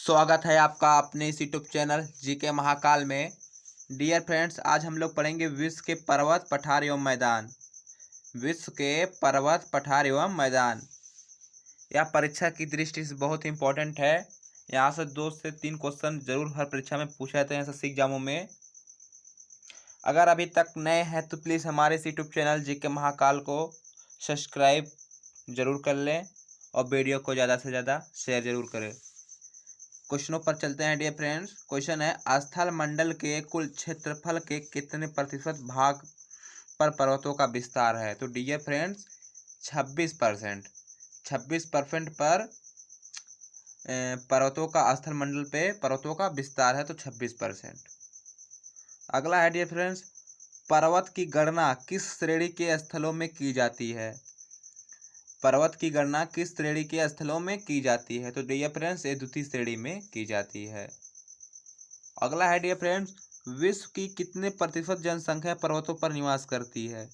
स्वागत है आपका अपने इस यूट्यूब चैनल जीके महाकाल में। डियर फ्रेंड्स, आज हम लोग पढ़ेंगे विश्व के पर्वत, पठार एवं मैदान। विश्व के पर्वत, पठार एवं मैदान यह परीक्षा की दृष्टि से बहुत इंपॉर्टेंट है। यहाँ से 2 से 3 क्वेश्चन जरूर हर परीक्षा में पूछा जाते हैं एसएससी एग्जामों में। अगर अभी तक नए हैं तो प्लीज़ हमारे इस यूट्यूब चैनल जीके महाकाल को सब्सक्राइब जरूर कर लें और वीडियो को ज़्यादा से ज़्यादा शेयर जरूर करें। क्वेश्चनों पर चलते हैं डियर फ्रेंड्स। क्वेश्चन है, स्थल मंडल के कुल क्षेत्रफल के कितने प्रतिशत भाग पर पर्वतों का विस्तार है? तो डियर फ्रेंड्स 26%। 26% पर पर्वतों का, स्थल मंडल पे पर्वतों का विस्तार है तो 26%। अगला है डियर फ्रेंड्स, पर्वत की गणना किस श्रेणी के स्थलों में की जाती है? पर्वत की गणना किस श्रेणी के स्थलों में की जाती है? तो डियर फ्रेंड्स ये द्वितीय श्रेणी में की जाती है। अगला है डियर फ्रेंड्स, विश्व की कितने प्रतिशत जनसंख्या पर्वतों पर निवास करती है?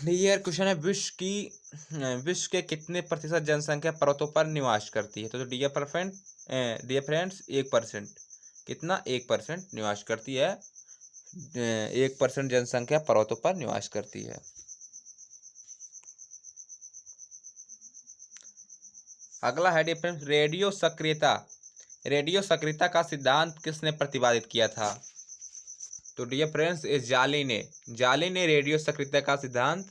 डियर क्वेश्चन है, विश्व के कितने प्रतिशत जनसंख्या पर्वतों पर निवास करती है? तो डियर फ्रेंड्स 1%। कितना? 1% निवास करती है। 1% जनसंख्या पर्वतों पर निवास करती है। अगला है डियर फ्रेंड्स, रेडियो सक्रियता का सिद्धांत किसने प्रतिपादित किया था? तो डियर फ्रेंड्स इस जाली ने रेडियो सक्रियता का सिद्धांत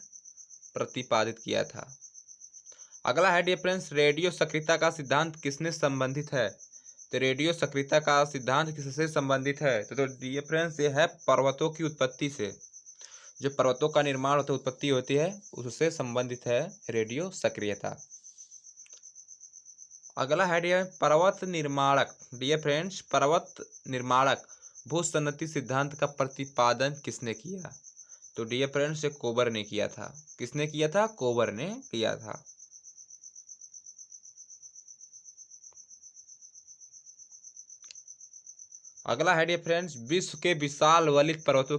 प्रतिपादित किया था। अगला है डियर फ्रेंड्स, रेडियो सक्रियता का सिद्धांत किसने संबंधित है? तो रेडियो सक्रियता का सिद्धांत किससे संबंधित है? तो डियर फ्रेंड्स ये है पर्वतों की उत्पत्ति से। जो पर्वतों का निर्माण होता है, उत्पत्ति होती है, उससे संबंधित है रेडियो सक्रियता। अगला है डियर पर्वत निर्माणक भूसन्नति सिद्धांत का प्रतिपादन किसने किया? तो डियर फ्रेंड्स कोबर ने किया था। किसने किया था? कोबर ने किया था। अगला है डियर फ्रेंड्स, विश्व के विशाल वलित पर्वतों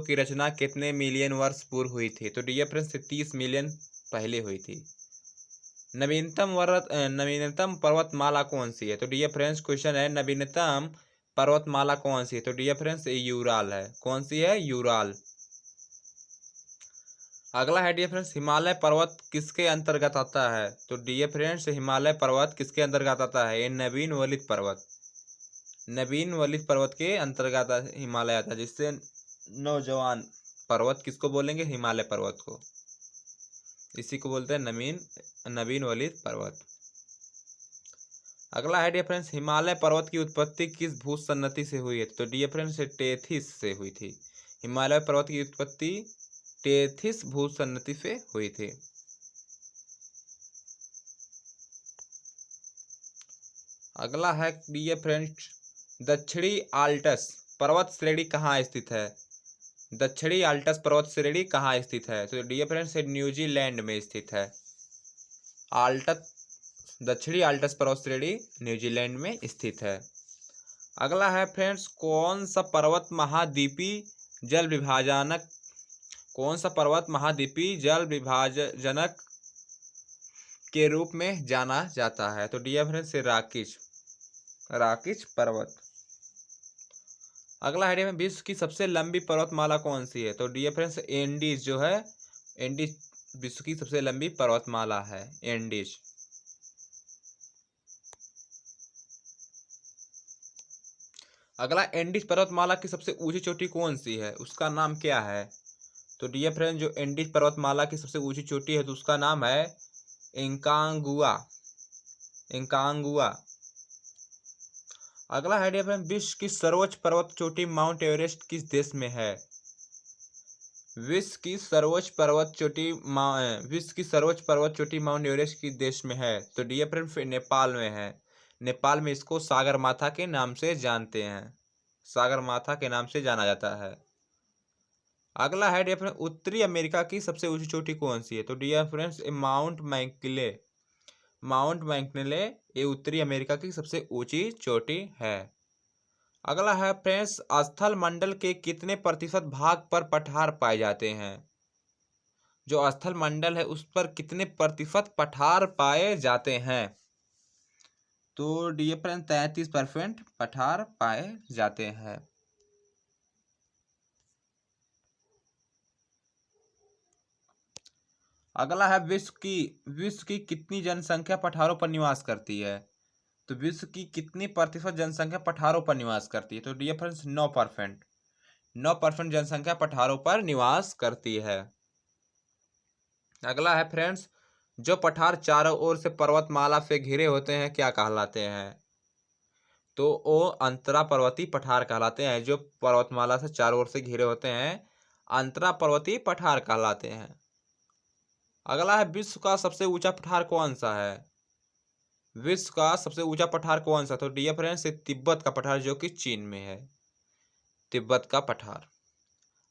की रचना कितने मिलियन वर्ष पूर्व हुई थी? तो डियर फ्रेंड्स 30 मिलियन पहले हुई थी। नवीनतम पर्वतमाला कौन सी है? तो डियर फ्रेंड्स क्वेश्चन है, नवीनतम पर्वतमाला कौन सी है? तो डियर फ्रेंड्स यूराल है। कौन सी है? यूराल। अगला है डियर फ्रेंड्स, हिमालय पर्वत किसके अंतर्गत आता है? तो डियर फ्रेंड्स हिमालय पर्वत किसके अंतर्गत आता है? ये नवीन वलित पर्वत के अंतर्गत हिमालय आता है, जिससे नौजवान पर्वत किसको बोलेंगे? हिमालय पर्वत को। इसी को बोलते हैं नवीन वलित पर्वत। अगला है डियर फ्रेंड्स, हिमालय पर्वत की उत्पत्ति किस भूसन्नति से हुई है? तो डियर फ्रेंड्स टेथिस से हुई थी। हिमालय पर्वत की उत्पत्ति टेथिस भूसन्नति से हुई थी। अगला है डियर फ्रेंड्स, दक्षिणी आल्टस पर्वत श्रेणी कहाँ स्थित है? दक्षिणी आल्टस पर्वत श्रेणी कहाँ स्थित है? तो डियर फ्रेंड्स न्यूजीलैंड में स्थित है। दक्षिणी आल्टस पर्वत श्रेणी न्यूजीलैंड में स्थित है। अगला है फ्रेंड्स, कौन सा पर्वत महाद्वीपीय जल विभाजनक के रूप में जाना जाता है? तो डियर फ्रेंड्स राकिच पर्वत। अगला है विश्व की सबसे लंबी पर्वतमाला कौन सी है? तो डियर फ्रेंड्स एंडीज विश्व की सबसे लंबी पर्वतमाला है, एंडीज। अगला, एंडीज पर्वतमाला की सबसे ऊंची चोटी कौन सी है? उसका नाम क्या है? तो डियर फ्रेंड्स जो एंडीज पर्वतमाला की सबसे ऊंची चोटी है तो उसका नाम है इंकांगुआ। अगला है डियर फ्रेंड्स, विश्व की सर्वोच्च पर्वत चोटी माउंट एवरेस्ट किस देश में है? विश्व की सर्वोच्च पर्वत चोटी माउंट एवरेस्ट किस देश में है? तो डियर फ्रेंड्स नेपाल में है। नेपाल में इसको सागरमाथा के नाम से जानते हैं। सागरमाथा के नाम से जाना जाता है। अगला है डियर फ्रेंड्स, उत्तरी अमेरिका की सबसे ऊंची चोटी कौन सी है? तो डियर फ्रेंड्स माउंट मैककिनले ये उत्तरी अमेरिका की सबसे ऊंची चोटी है। अगला है फ्रेंड्स, स्थल मंडल के कितने प्रतिशत भाग पर पठार पाए जाते हैं? जो स्थल मंडल है उस पर कितने प्रतिशत पठार पाए जाते हैं? तो डियर फ्रेंड्स 33% पठार पाए जाते हैं। अगला है विश्व की कितनी जनसंख्या पठारों पर निवास करती है? तो विश्व की कितनी प्रतिशत जनसंख्या पठारों पर निवास करती है? तो डियर फ्रेंड्स 9%। 9% जनसंख्या पठारों पर निवास करती है। अगला है फ्रेंड्स, जो पठार चारों ओर से पर्वतमाला से घिरे होते हैं क्या कहलाते हैं? तो वो अंतरा पर्वतीय पठार कहलाते हैं। जो पर्वतमाला से चारों ओर से घिरे होते हैं अंतरा पर्वतीय पठार कहलाते हैं। अगला है, विश्व का सबसे ऊंचा पठार कौन सा है? विश्व का सबसे ऊंचा पठार कौन सा? तो डियर फ्रेंड्स तिब्बत का पठार, जो कि चीन में है, तिब्बत का पठार।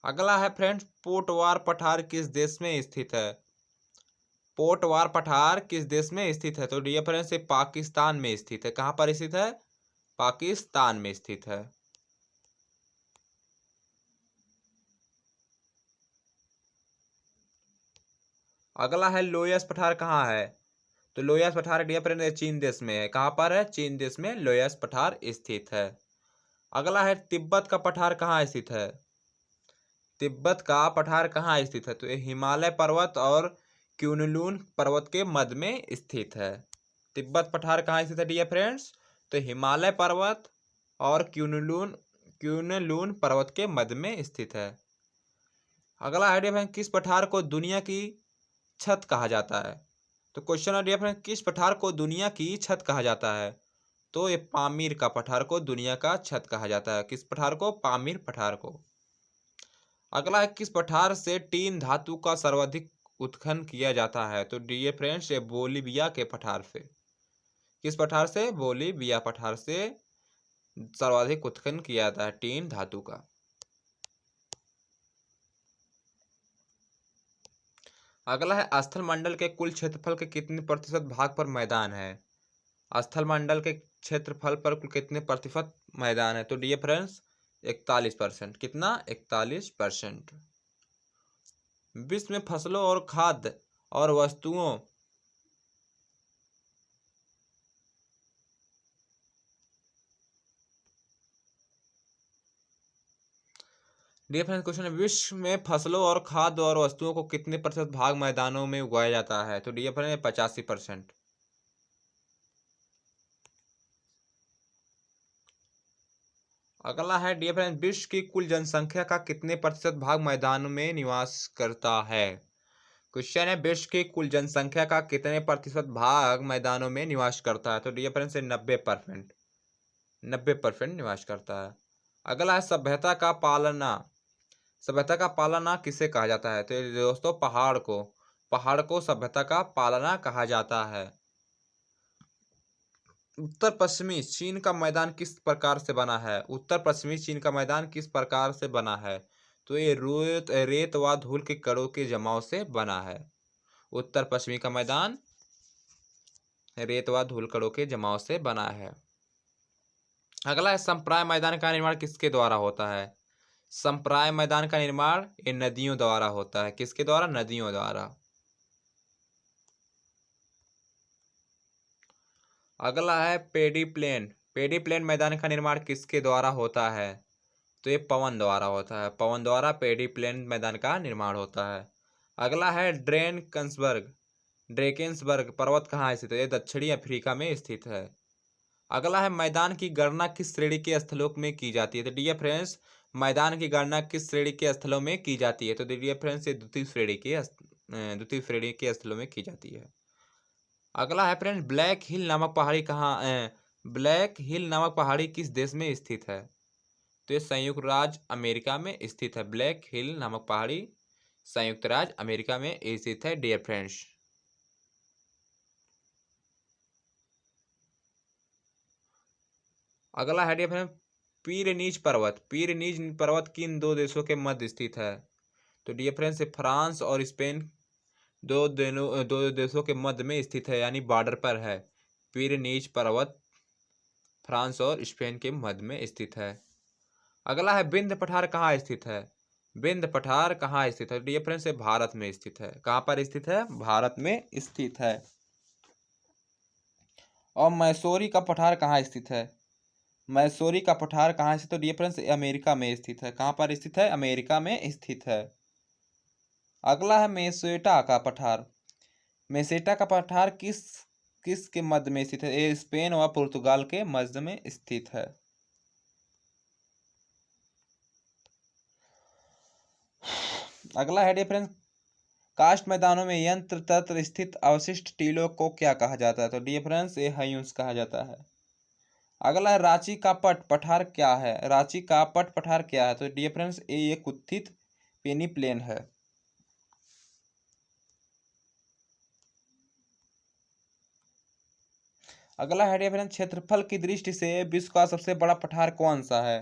अगला है फ्रेंड्स, पोटवार पठार किस देश में स्थित है? पोटवार पठार किस देश में स्थित है? तो डियर फ्रेंड्स पाकिस्तान में स्थित है। कहाँ पर स्थित है? पाकिस्तान में स्थित है। अगला है, लोयस पठार कहाँ है? तो लोयस पठार डियर फ्रेंड्स चीन देश में है। कहाँ पर है? चीन देश में लोयस पठार स्थित है। अगला है, तिब्बत का पठार कहाँ स्थित है? तिब्बत का पठार कहाँ स्थित है? तो ये हिमालय पर्वत और क्यूनलून पर्वत के मध्य में स्थित है। तिब्बत पठार कहाँ स्थित है डियर फ्रेंड्स? तो हिमालय पर्वत और क्यूनलून पर्वत के मध्य में स्थित है। अगला है डियर फ्रेंड्स, किस पठार को दुनिया की छत कहा जाता है? तो क्वेश्चन है डियर फ्रेंड्स, किस पठार को दुनिया की छत कहा जाता है? तो ये पामीर का पठार को दुनिया का छत कहा जाता है। किस पठार को? पामीर पठार को। अगला है, किस पठार से टीन धातु का सर्वाधिक उत्खनन किया जाता है? तो डियर फ्रेंड्स ये बोलीविया के पठार से। किस पठार से? बोलीविया पठार से सर्वाधिक उत्खनन किया जाता है टीन धातु का। अगला है, स्थल मंडल के कुल क्षेत्रफल के कितने प्रतिशत भाग पर मैदान है? स्थल मंडल के क्षेत्रफल पर कुल कितने प्रतिशत मैदान है? तो डियर फ्रेंड्स 41%। कितना? 41%। विश्व में फसलों और खाद्य और वस्तुओं डियर फ्रेंड्स क्वेश्चन है, विश्व में फसलों और खाद्य और वस्तुओं को कितने प्रतिशत भाग मैदानों में उगाया जाता है? तो डियर फ्रेंड्स 85%। अगला है, डियर फ्रेंड्स विश्व की कुल जनसंख्या का कितने प्रतिशत भाग मैदानों में निवास करता है? क्वेश्चन है, विश्व की कुल जनसंख्या का कितने प्रतिशत भाग मैदानों में निवास करता है? तो डियर फ्रेंड्स 90%। 90% निवास करता है। अगला है, सभ्यता का पालना किसे कहा जाता है? तो दोस्तों पहाड़ को सभ्यता का पालना कहा जाता है। उत्तर पश्चिमी चीन का मैदान किस प्रकार से बना है? उत्तर पश्चिमी चीन का मैदान किस प्रकार से बना है? तो ये रेत व धूल के कणों के जमाव से बना है। उत्तर पश्चिमी का मैदान रेत व धूल कणों के जमाव से बना है। अगला है, संप्राय मैदान का निर्माण किसके द्वारा होता है? संप्राय मैदान का निर्माण ये नदियों द्वारा होता है। किसके द्वारा? नदियों द्वारा। अगला है, पेडी प्लेन मैदान का निर्माण किसके द्वारा होता है? तो ये पवन द्वारा होता है। पवन द्वारा पेडी प्लेन मैदान का निर्माण होता है। अगला है, ड्रेकेंसबर्ग पर्वत कहाँ स्थित है? ये दक्षिणी अफ्रीका में स्थित है। अगला है, मैदान की गणना किस श्रेणी के स्थलों में की जाती है? तो डियर फ्रेंड्स मैदान की गणना किस श्रेणी के स्थलों में की जाती है? तो डियर फ्रेंड्स ये द्वितीय श्रेणी के स्थलों में की जाती है। अगला है फ्रेंड्स, ब्लैक हिल नामक पहाड़ी किस देश में स्थित है? तो ये संयुक्त राज्य अमेरिका में स्थित है। ब्लैक हिल नामक पहाड़ी संयुक्त राज्य अमेरिका में स्थित है डियर फ्रेंड्स। अगला है डियर फ्रेंड्स, पीरनीज पर्वत किन दो देशों के मध्य स्थित है? तो डियर फ्रेंड्स फ्रांस और स्पेन दो देशों के मध्य में स्थित है, यानी बॉर्डर पर है। पीरनीज पर्वत फ्रांस और स्पेन के मध्य में स्थित है। अगला है, विंध्य पठार कहाँ स्थित है? विंध्य पठार कहाँ स्थित है? डियर फ्रेंड्स, ये भारत में स्थित है। कहाँ पर स्थित है? भारत में स्थित है। और मैसूरी का पठार कहाँ स्थित है? मैसूरी का पठार कहाँ स्थित है? डियर फ्रेंड्स, अमेरिका में स्थित है। कहाँ पर स्थित है? अमेरिका में स्थित है। अगला है मेसेटा का पठार। मेसेटा का पठार किस के मध्य में स्थित है? ये स्पेन व पुर्तगाल के मध्य में स्थित है। अगला है डियर फ्रेंड्स, कास्ट मैदानों में यंत्र तंत्र स्थित अवशिष्ट टीलों को क्या कहा जाता है? तो डियर फ्रेंड्स, ये हयूंस कहा जाता है। अगला है रांची का पठार क्या है? रांची का पठार क्या है? तो डियर फ्रेंड्स, ये एक उत्थित पेनी प्लेन है। अगला है डियर फ्रेंड्स, क्षेत्रफल की दृष्टि से विश्व का सबसे बड़ा पठार कौन सा है?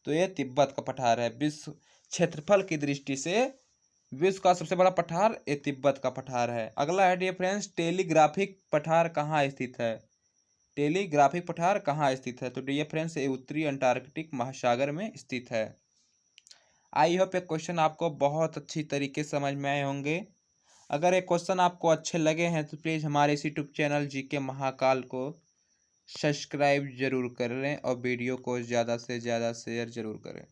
तो ये तिब्बत का पठार है। विश्व क्षेत्रफल की दृष्टि से विश्व का सबसे बड़ा पठार ये तिब्बत का पठार है। अगला है डियर फ्रेंड्स, टेलीग्राफिक पठार कहाँ स्थित है? टेलीग्राफिक पठार कहाँ स्थित है? तो डियर फ्रेंड्स, ये उत्तरी अंटार्कटिक महासागर में स्थित है। आई होप ये क्वेश्चन आपको बहुत अच्छी तरीके से समझ में आए होंगे। अगर ये क्वेश्चन आपको अच्छे लगे हैं तो प्लीज़ हमारे इस यूट्यूब चैनल जीके महाकाल को सब्सक्राइब जरूर करें और वीडियो को ज़्यादा से ज़्यादा शेयर जरूर करें।